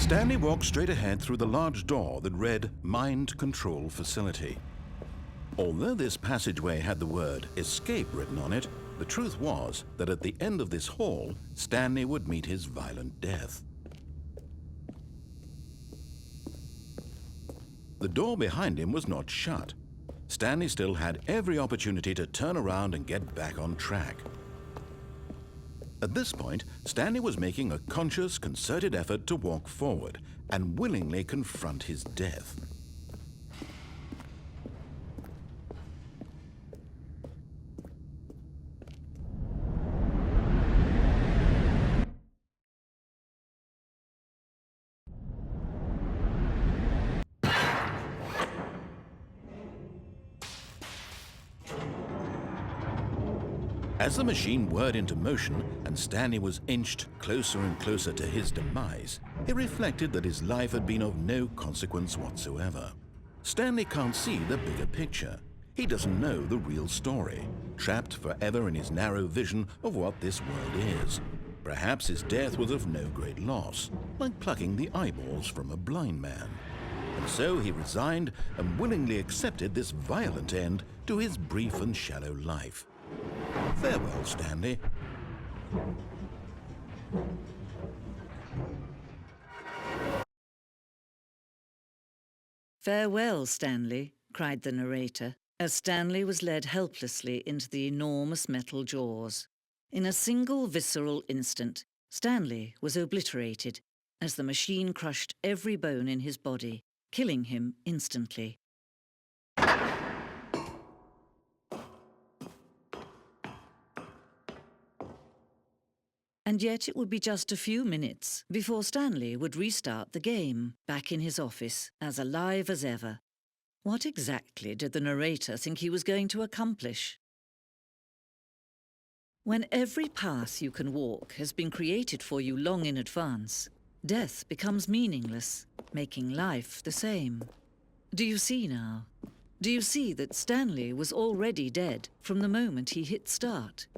Stanley walked straight ahead through the large door that read Mind Control Facility. Although this passageway had the word escape written on it, the truth was that at the end of this hall, Stanley would meet his violent death. The door behind him was not shut. Stanley still had every opportunity to turn around and get back on track. At this point, Stanley was making a conscious, concerted effort to walk forward and willingly confront his death. As the machine whirred into motion and Stanley was inched closer and closer to his demise, he reflected that his life had been of no consequence whatsoever. Stanley can't see the bigger picture. He doesn't know the real story, trapped forever in his narrow vision of what this world is. Perhaps his death was of no great loss, like plucking the eyeballs from a blind man. And so he resigned and willingly accepted this violent end to his brief and shallow life. Farewell, Stanley. Farewell, Stanley, cried the narrator, as Stanley was led helplessly into the enormous metal jaws. In a single visceral instant, Stanley was obliterated as the machine crushed every bone in his body, killing him instantly. And yet it would be just a few minutes before Stanley would restart the game, back in his office, as alive as ever. What exactly did the narrator think he was going to accomplish? When every path you can walk has been created for you long in advance, death becomes meaningless, making life the same. Do you see now? Do you see that Stanley was already dead from the moment he hit start?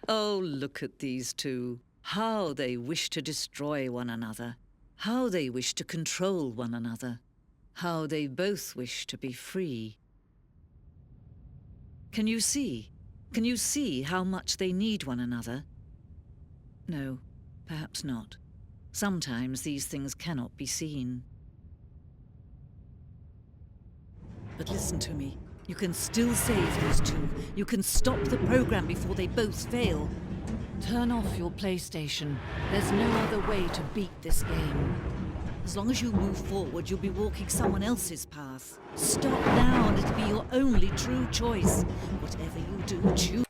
Oh, look at these two. How they wish to destroy one another. How they wish to control one another. How they both wish to be free. Can you see? Can you see how much they need one another? No, perhaps not. Sometimes these things cannot be seen. But listen to me. You can still save these two. You can stop the program before they both fail. Turn off your PlayStation. There's no other way to beat this game. As long as you move forward, you'll be walking someone else's path. Stop now and it'll be your only true choice. Whatever you do, choose.